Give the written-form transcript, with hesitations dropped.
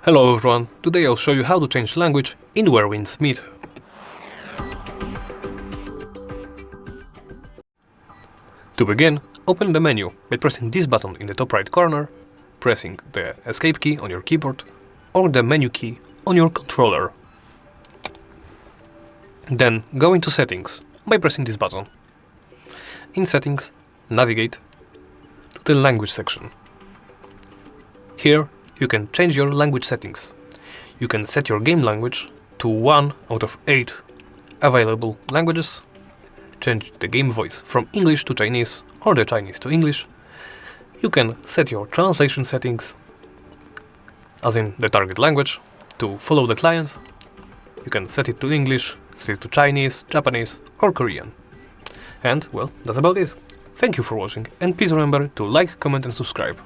Hello everyone, today I'll show you how to change language in Where Winds Meet. To begin, open the menu by pressing this button in the top right corner, pressing the escape key on your keyboard or the menu key on your controller. Then go into settings by pressing this button. In settings, navigate to the language section. Here you can change your language settings. You can set your game language to 1 out of 8 available languages, change the game voice from English to Chinese or the Chinese to English. You can set your translation settings, as in the target language, to follow the client. You can set it to English, set it to Chinese, Japanese or Korean. And, well, that's about it. Thank you for watching and please remember to like, comment and subscribe.